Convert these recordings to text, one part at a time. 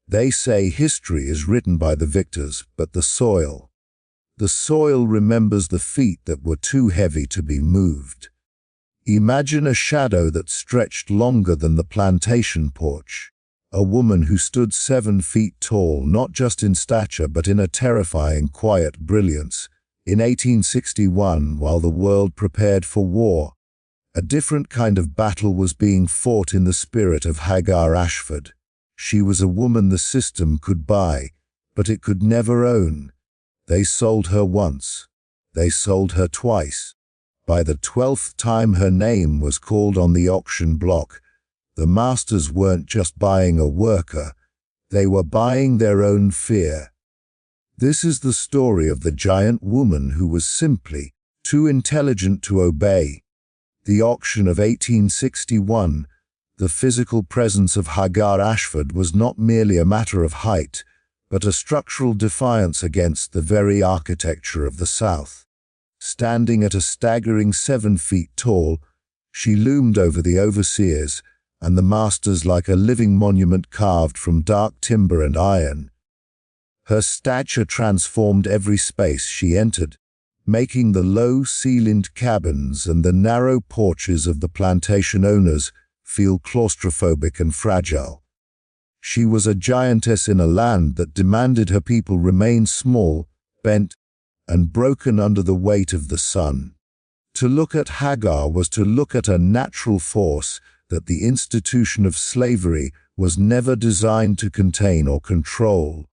They say history is written by the victors, but the soil remembers the feet that were too heavy to be moved. Imagine a shadow that stretched longer than the plantation porch. A woman who stood 7 feet tall, not just in stature but in a terrifying, quiet brilliance. In 1861, while the world prepared for war, a different kind of battle was being fought in the spirit of Hagar Ashford. She was a woman the system could buy, but it could never own. They sold her once. They sold her twice. By the 12th time her name was called on the auction block, the masters weren't just buying a worker, they were buying their own fear. This is the story of the giant woman who was simply too intelligent to obey. The auction of 1861, the physical presence of Hagar Ashford was not merely a matter of height, but a structural defiance against the very architecture of the South. Standing at a staggering 7 feet tall, she loomed over the overseers and the masters like a living monument carved from dark timber and iron. Her stature transformed every space she entered, making the low-ceilinged cabins and the narrow porches of the plantation owners feel claustrophobic and fragile. She was a giantess in a land that demanded her people remain small, bent, and broken under the weight of the sun. To look at Hagar was to look at a natural force that the institution of slavery was never designed to contain or control.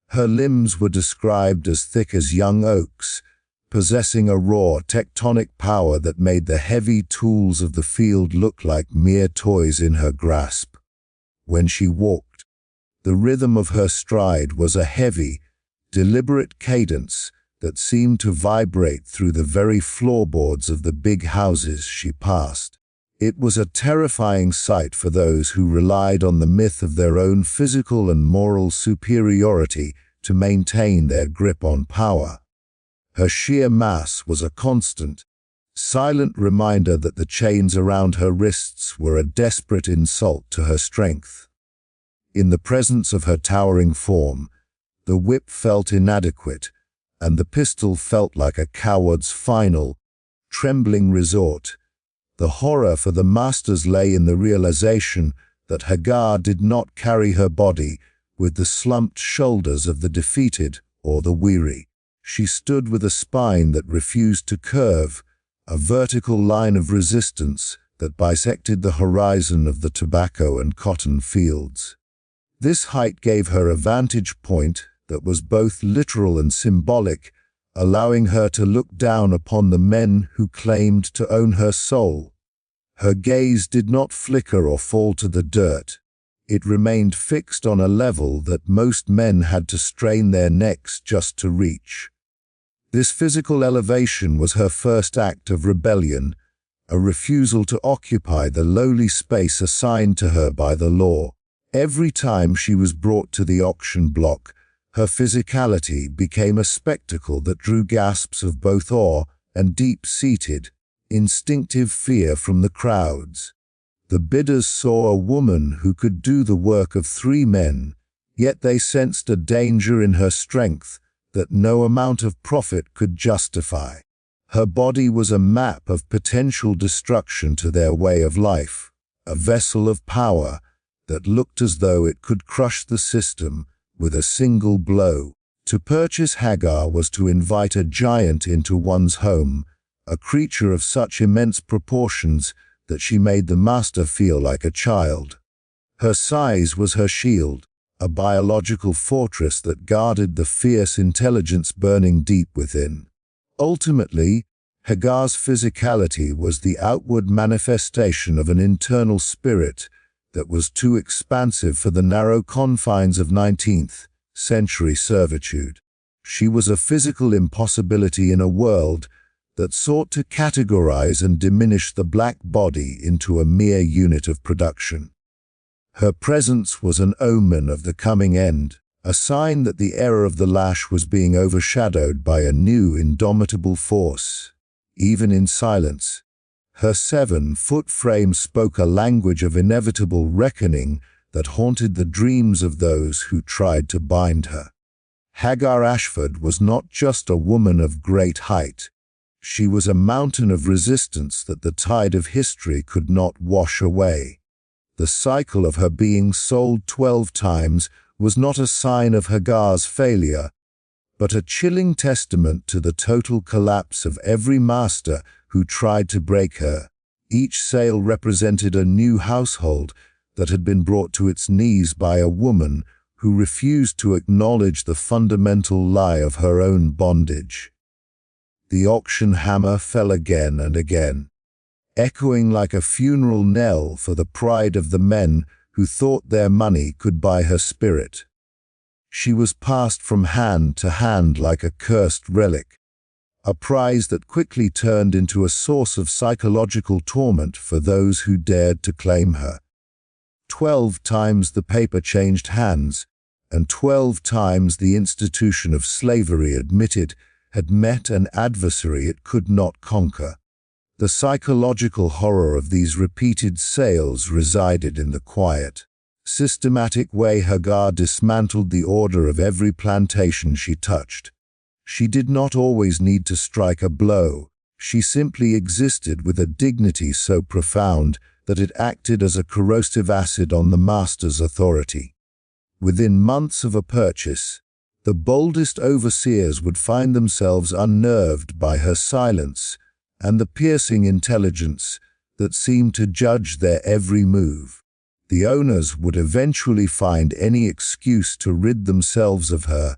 Her limbs were described as thick as young oaks, possessing a raw tectonic power that made the heavy tools of the field look like mere toys in her grasp. When she walked, the rhythm of her stride was a heavy, deliberate cadence that seemed to vibrate through the very floorboards of the big houses she passed. It was a terrifying sight for those who relied on the myth of their own physical and moral superiority to maintain their grip on power. Her sheer mass was a constant, silent reminder that the chains around her wrists were a desperate insult to her strength. In the presence of her towering form, the whip felt inadequate, and the pistol felt like a coward's final, trembling resort. The horror for the masters lay in the realization that Hagar did not carry her body with the slumped shoulders of the defeated or the weary. She stood with a spine that refused to curve, a vertical line of resistance that bisected the horizon of the tobacco and cotton fields. This height gave her a vantage point that was both literal and symbolic, allowing her to look down upon the men who claimed to own her soul. Her gaze did not flicker or fall to the dirt. It remained fixed on a level that most men had to strain their necks just to reach. This physical elevation was her first act of rebellion, a refusal to occupy the lowly space assigned to her by the law. Every time she was brought to the auction block, her physicality became a spectacle that drew gasps of both awe and deep-seated, instinctive fear from the crowds. The bidders saw a woman who could do the work of 3 men, yet they sensed a danger in her strength that no amount of profit could justify. Her body was a map of potential destruction to their way of life, a vessel of power that looked as though it could crush the system with a single blow. To purchase Hagar was to invite a giant into one's home, a creature of such immense proportions that she made the master feel like a child. Her size was her shield, a biological fortress that guarded the fierce intelligence burning deep within. Ultimately, Hagar's physicality was the outward manifestation of an internal spirit that was too expansive for the narrow confines of 19th century servitude. She was a physical impossibility in a world that sought to categorize and diminish the black body into a mere unit of production. Her presence was an omen of the coming end, a sign that the era of the lash was being overshadowed by a new indomitable force. Even in silence, her 7-foot frame spoke a language of inevitable reckoning that haunted the dreams of those who tried to bind her. Hagar Ashford was not just a woman of great height. She was a mountain of resistance that the tide of history could not wash away. The cycle of her being sold 12 times was not a sign of Hagar's failure, but a chilling testament to the total collapse of every master who tried to break her. Each sale represented a new household that had been brought to its knees by a woman who refused to acknowledge the fundamental lie of her own bondage. The auction hammer fell again and again, echoing like a funeral knell for the pride of the men who thought their money could buy her spirit. She was passed from hand to hand like a cursed relic, a prize that quickly turned into a source of psychological torment for those who dared to claim her. 12 times the paper changed hands, and 12 times the institution of slavery admitted had met an adversary it could not conquer. The psychological horror of these repeated sales resided in the quiet, systematic way Hagar dismantled the order of every plantation she touched. She did not always need to strike a blow. She simply existed with a dignity so profound that it acted as a corrosive acid on the master's authority. Within months of a purchase, the boldest overseers would find themselves unnerved by her silence and the piercing intelligence that seemed to judge their every move. The owners would eventually find any excuse to rid themselves of her,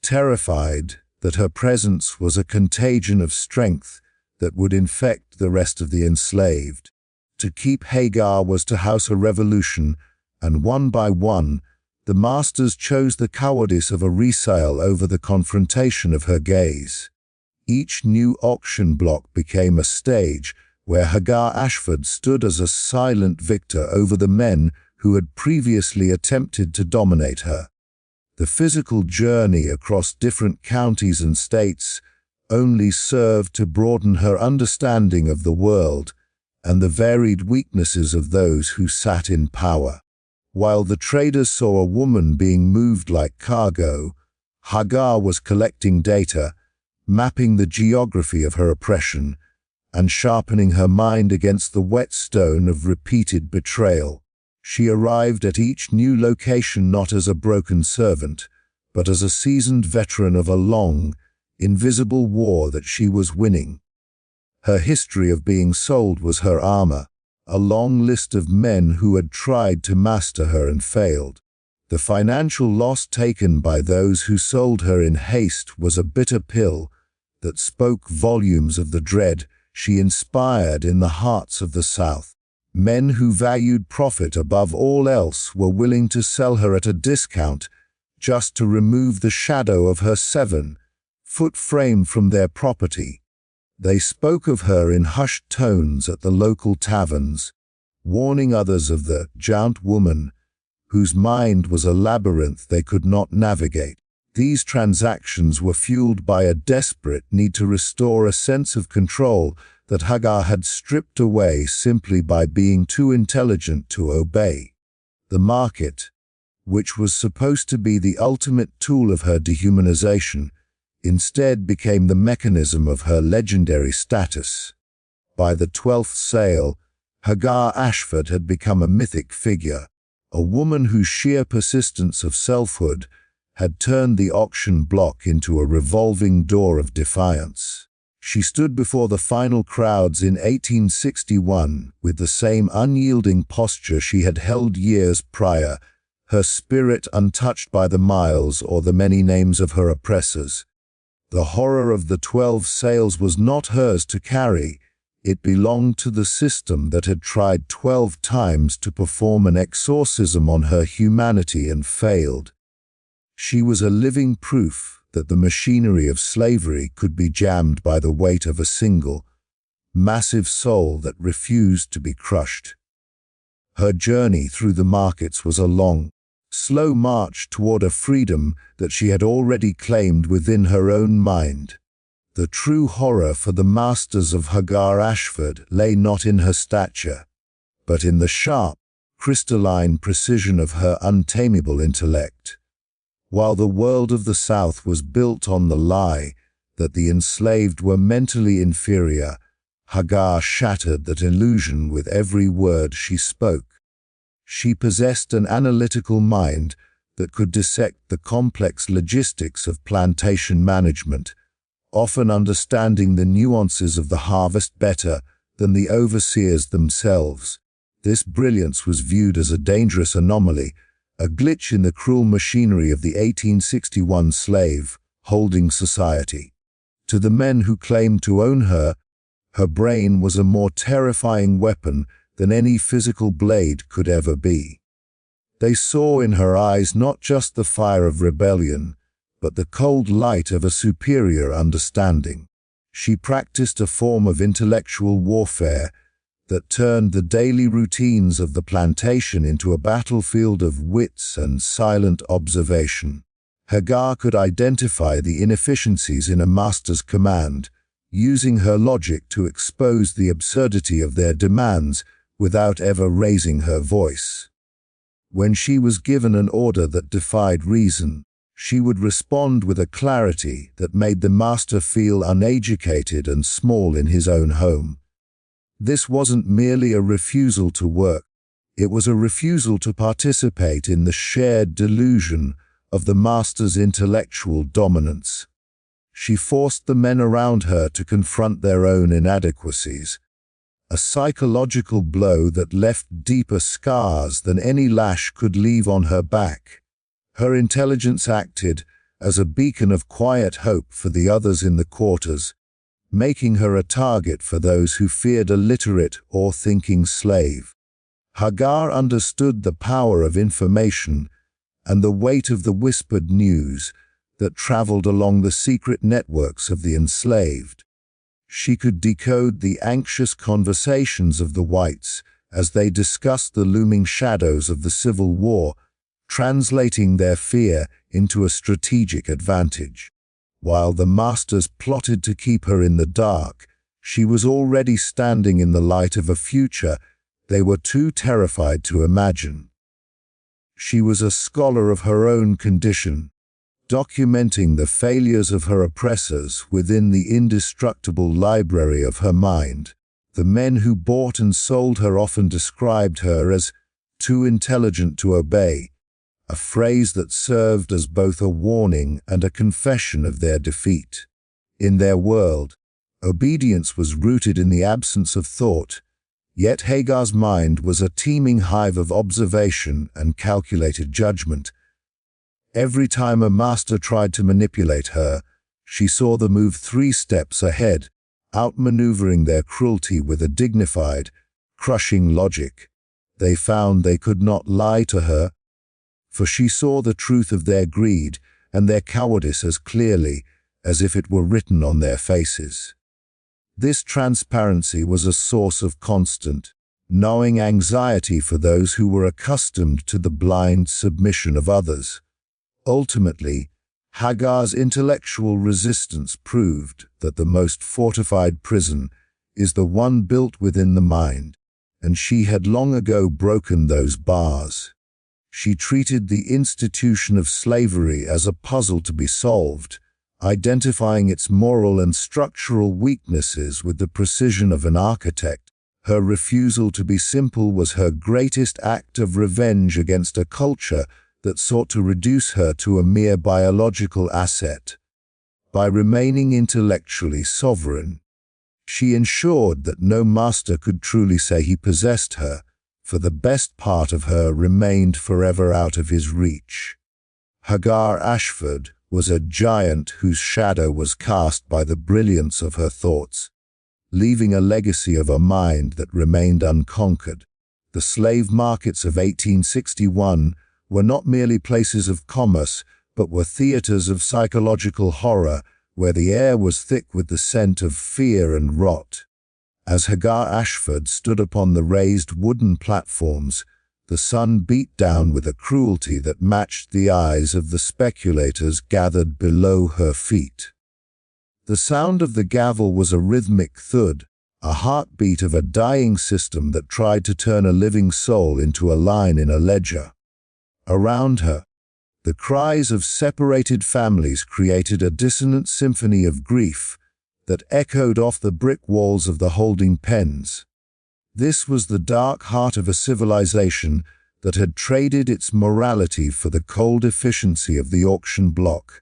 terrified that her presence was a contagion of strength that would infect the rest of the enslaved. To keep Hagar was to house a revolution, and one by one, the masters chose the cowardice of a resale over the confrontation of her gaze. Each new auction block became a stage where Hagar Ashford stood as a silent victor over the men who had previously attempted to dominate her. The physical journey across different counties and states only served to broaden her understanding of the world and the varied weaknesses of those who sat in power. While the traders saw a woman being moved like cargo, Hagar was collecting data, mapping the geography of her oppression, and sharpening her mind against the whetstone of repeated betrayal. She arrived at each new location not as a broken servant, but as a seasoned veteran of a long, invisible war that she was winning. Her history of being sold was her armor, a long list of men who had tried to master her and failed. The financial loss taken by those who sold her in haste was a bitter pill that spoke volumes of the dread she inspired in the hearts of the South. Men who valued profit above all else were willing to sell her at a discount just to remove the shadow of her 7-foot frame from their property. They spoke of her in hushed tones at the local taverns, warning others of the giant woman whose mind was a labyrinth they could not navigate. These transactions were fueled by a desperate need to restore a sense of control that Hagar had stripped away simply by being too intelligent to obey. The market, which was supposed to be the ultimate tool of her dehumanization, instead became the mechanism of her legendary status. By the 12th sale, Hagar Ashford had become a mythic figure, a woman whose sheer persistence of selfhood had turned the auction block into a revolving door of defiance. She stood before the final crowds in 1861 with the same unyielding posture she had held years prior, her spirit untouched by the miles or the many names of her oppressors. The horror of the 12 sales was not hers to carry. It belonged to the system that had tried 12 times to perform an exorcism on her humanity and failed. She was a living proof that the machinery of slavery could be jammed by the weight of a single, massive soul that refused to be crushed. Her journey through the markets was a long, slow march toward a freedom that she had already claimed within her own mind. The true horror for the masters of Hagar Ashford lay not in her stature, but in the sharp, crystalline precision of her untamable intellect. While the world of the South was built on the lie that the enslaved were mentally inferior, Hagar shattered that illusion with every word she spoke. She possessed an analytical mind that could dissect the complex logistics of plantation management, often understanding the nuances of the harvest better than the overseers themselves. This brilliance was viewed as a dangerous anomaly, a glitch in the cruel machinery of the 1861 slave-holding society. To the men who claimed to own her, her brain was a more terrifying weapon than any physical blade could ever be. They saw in her eyes not just the fire of rebellion, but the cold light of a superior understanding. She practiced a form of intellectual warfare that turned the daily routines of the plantation into a battlefield of wits and silent observation. Hagar could identify the inefficiencies in a master's command, using her logic to expose the absurdity of their demands without ever raising her voice. When she was given an order that defied reason, she would respond with a clarity that made the master feel uneducated and small in his own home. This wasn't merely a refusal to work, it was a refusal to participate in the shared delusion of the master's intellectual dominance. She forced the men around her to confront their own inadequacies, a psychological blow that left deeper scars than any lash could leave on her back. Her intelligence acted as a beacon of quiet hope for the others in the quarters, making her a target for those who feared a literate or thinking slave. Hagar understood the power of information and the weight of the whispered news that traveled along the secret networks of the enslaved. She could decode the anxious conversations of the whites as they discussed the looming shadows of the Civil War, translating their fear into a strategic advantage. While the masters plotted to keep her in the dark, she was already standing in the light of a future they were too terrified to imagine. She was a scholar of her own condition, documenting the failures of her oppressors within the indestructible library of her mind. The men who bought and sold her often described her as too intelligent to obey, a phrase that served as both a warning and a confession of their defeat. In their world, obedience was rooted in the absence of thought, yet Hagar's mind was a teeming hive of observation and calculated judgment. Every time a master tried to manipulate her, she saw them move 3 steps ahead, outmaneuvering their cruelty with a dignified, crushing logic. They found they could not lie to her, for she saw the truth of their greed and their cowardice as clearly as if it were written on their faces. This transparency was a source of constant, gnawing anxiety for those who were accustomed to the blind submission of others. Ultimately, Hagar's intellectual resistance proved that the most fortified prison is the one built within the mind, and she had long ago broken those bars. She treated the institution of slavery as a puzzle to be solved, identifying its moral and structural weaknesses with the precision of an architect. Her refusal to be simple was her greatest act of revenge against a culture that sought to reduce her to a mere biological asset. By remaining intellectually sovereign, she ensured that no master could truly say he possessed her, for the best part of her remained forever out of his reach. Hagar Ashford was a giant whose shadow was cast by the brilliance of her thoughts, leaving a legacy of a mind that remained unconquered. The slave markets of 1861 were not merely places of commerce, but were theaters of psychological horror, where the air was thick with the scent of fear and rot. As Hagar Ashford stood upon the raised wooden platforms, the sun beat down with a cruelty that matched the eyes of the speculators gathered below her feet. The sound of the gavel was a rhythmic thud, a heartbeat of a dying system that tried to turn a living soul into a line in a ledger. Around her, the cries of separated families created a dissonant symphony of grief that echoed off the brick walls of the holding pens. This was the dark heart of a civilization that had traded its morality for the cold efficiency of the auction block.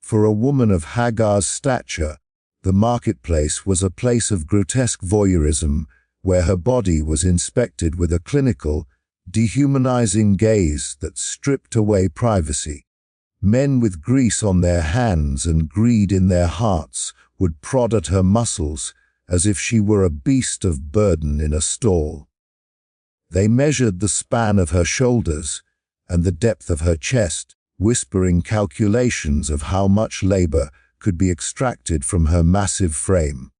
For a woman of Hagar's stature, the marketplace was a place of grotesque voyeurism where her body was inspected with a clinical, dehumanizing gaze that stripped away privacy. Men with grease on their hands and greed in their hearts would prod at her muscles as if she were a beast of burden in a stall. They measured the span of her shoulders and the depth of her chest, whispering calculations of how much labor could be extracted from her massive frame.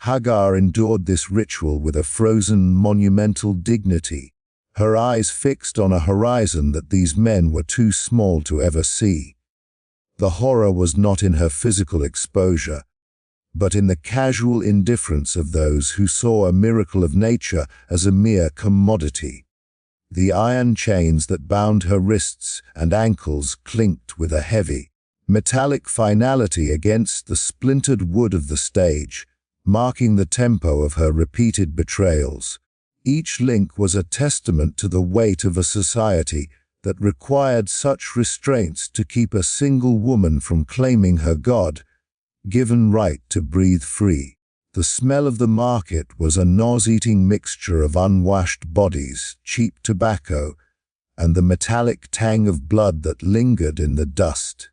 Hagar endured this ritual with a frozen, monumental dignity, her eyes fixed on a horizon that these men were too small to ever see. The horror was not in her physical exposure, but in the casual indifference of those who saw a miracle of nature as a mere commodity. The iron chains that bound her wrists and ankles clinked with a heavy, metallic finality against the splintered wood of the stage, marking the tempo of her repeated betrayals. Each link was a testament to the weight of a society that required such restraints to keep a single woman from claiming her God-given right to breathe free. The smell of the market was a nauseating mixture of unwashed bodies, cheap tobacco, and the metallic tang of blood that lingered in the dust.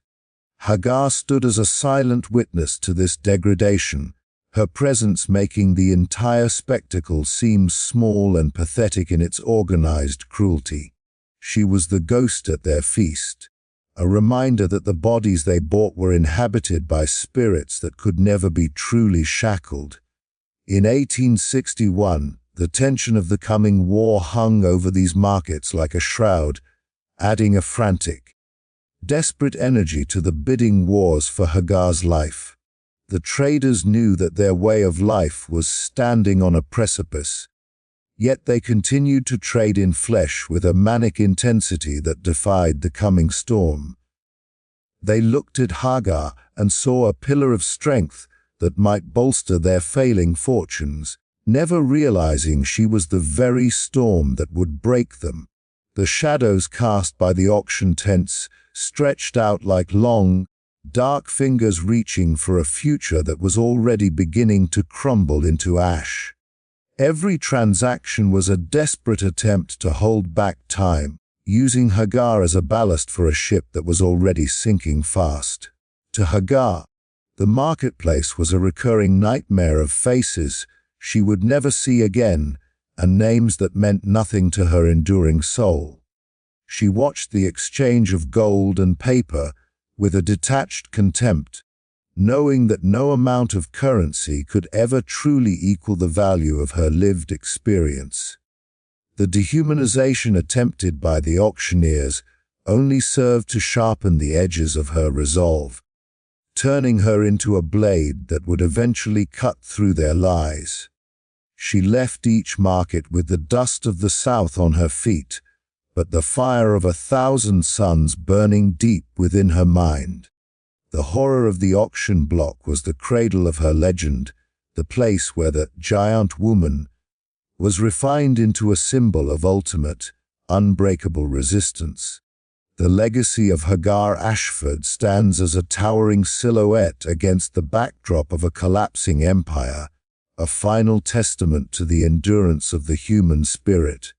Hagar stood as a silent witness to this degradation, her presence making the entire spectacle seem small and pathetic in its organized cruelty. She was the ghost at their feast, a reminder that the bodies they bought were inhabited by spirits that could never be truly shackled. In 1861, the tension of the coming war hung over these markets like a shroud, adding a frantic, desperate energy to the bidding wars for Hagar's life. The traders knew that their way of life was standing on a precipice, yet they continued to trade in flesh with a manic intensity that defied the coming storm. They looked at Hagar and saw a pillar of strength that might bolster their failing fortunes, never realizing she was the very storm that would break them. The shadows cast by the auction tents stretched out like long, dark fingers reaching for a future that was already beginning to crumble into ash. Every transaction was a desperate attempt to hold back time, using Hagar as a ballast for a ship that was already sinking fast. To Hagar, the marketplace was a recurring nightmare of faces she would never see again and names that meant nothing to her enduring soul. She watched the exchange of gold and paper with a detached contempt, knowing that no amount of currency could ever truly equal the value of her lived experience. The dehumanization attempted by the auctioneers only served to sharpen the edges of her resolve, turning her into a blade that would eventually cut through their lies. She left each market with the dust of the South on her feet, but the fire of 1,000 suns burning deep within her mind. The horror of the auction block was the cradle of her legend, the place where the giant woman was refined into a symbol of ultimate, unbreakable resistance. The legacy of Hagar Ashford stands as a towering silhouette against the backdrop of a collapsing empire, a final testament to the endurance of the human spirit.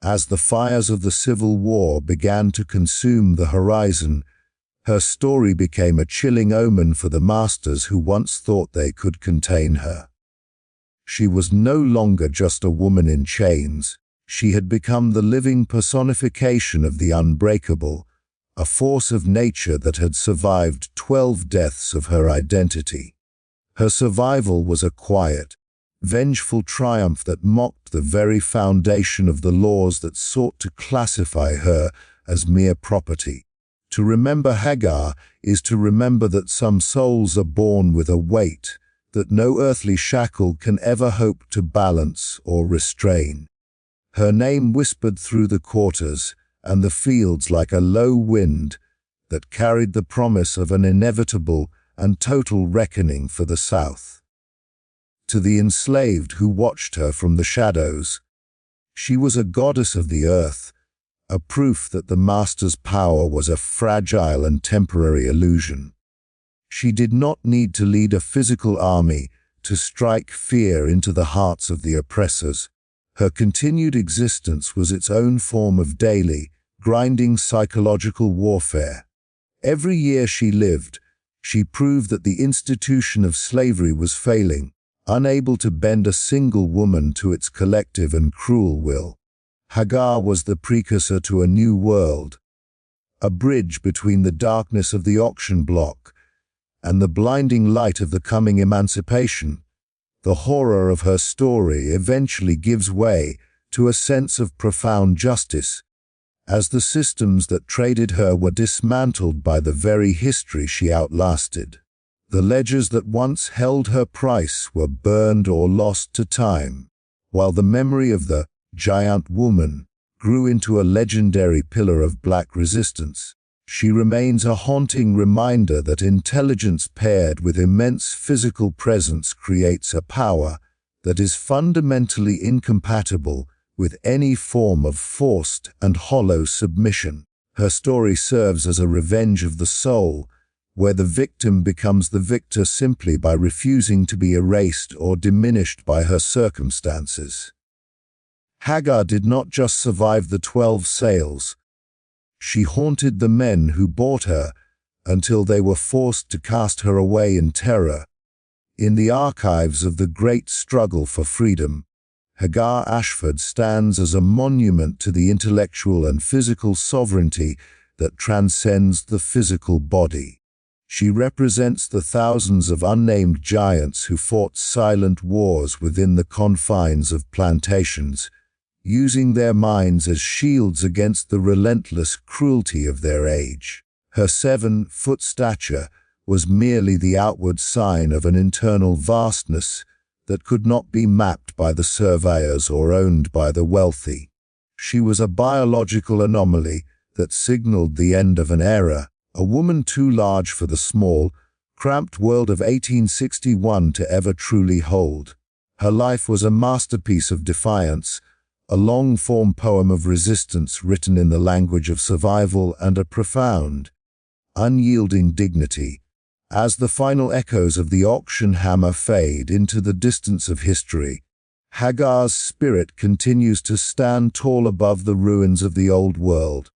As the fires of the Civil War began to consume the horizon, her story became a chilling omen for the masters who once thought they could contain her. She was no longer just a woman in chains. She had become the living personification of the unbreakable, a force of nature that had survived 12 deaths of her identity. Her survival was a quiet, vengeful triumph that mocked the very foundation of the laws that sought to classify her as mere property. To remember Hagar is to remember that some souls are born with a weight that no earthly shackle can ever hope to balance or restrain. Her name whispered through the quarters and the fields like a low wind that carried the promise of an inevitable and total reckoning for the South. To the enslaved who watched her from the shadows, she was a goddess of the earth, a proof that the master's power was a fragile and temporary illusion. She did not need to lead a physical army to strike fear into the hearts of the oppressors. Her continued existence was its own form of daily, grinding psychological warfare. Every year she lived, she proved that the institution of slavery was failing, unable to bend a single woman to its collective and cruel will. Hagar was the precursor to a new world, a bridge between the darkness of the auction block and the blinding light of the coming emancipation. The horror of her story eventually gives way to a sense of profound justice, as the systems that traded her were dismantled by the very history she outlasted. The ledgers that once held her price were burned or lost to time, while the memory of the giant woman grew into a legendary pillar of black resistance. She remains a haunting reminder that intelligence paired with immense physical presence creates a power that is fundamentally incompatible with any form of forced and hollow submission. Her story serves as a revenge of the soul, where the victim becomes the victor simply by refusing to be erased or diminished by her circumstances. Hagar did not just survive the 12 sales. She haunted the men who bought her until they were forced to cast her away in terror. In the archives of the great struggle for freedom, Hagar Ashford stands as a monument to the intellectual and physical sovereignty that transcends the physical body. She represents the thousands of unnamed giants who fought silent wars within the confines of plantations, using their minds as shields against the relentless cruelty of their age. Her 7-foot stature was merely the outward sign of an internal vastness that could not be mapped by the surveyors or owned by the wealthy. She was a biological anomaly that signaled the end of an era, a woman too large for the small, cramped world of 1861 to ever truly hold. Her life was a masterpiece of defiance, a long-form poem of resistance written in the language of survival and a profound, unyielding dignity. As the final echoes of the auction hammer fade into the distance of history, Hagar's spirit continues to stand tall above the ruins of the old world.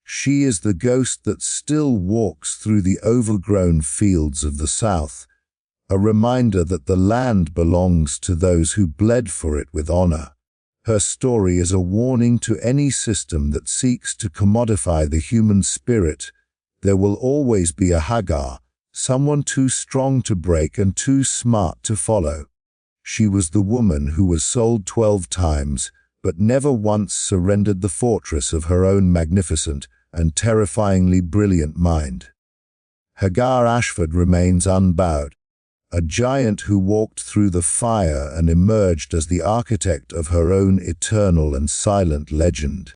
She is the ghost that still walks through the overgrown fields of the South, a reminder that the land belongs to those who bled for it with honor. Her story is a warning to any system that seeks to commodify the human spirit. There will always be a Hagar, someone too strong to break and too smart to follow. She was the woman who was sold 12 times, but never once surrendered the fortress of her own magnificent and terrifyingly brilliant mind. Hagar Ashford remains unbowed, a giant who walked through the fire and emerged as the architect of her own eternal and silent legend.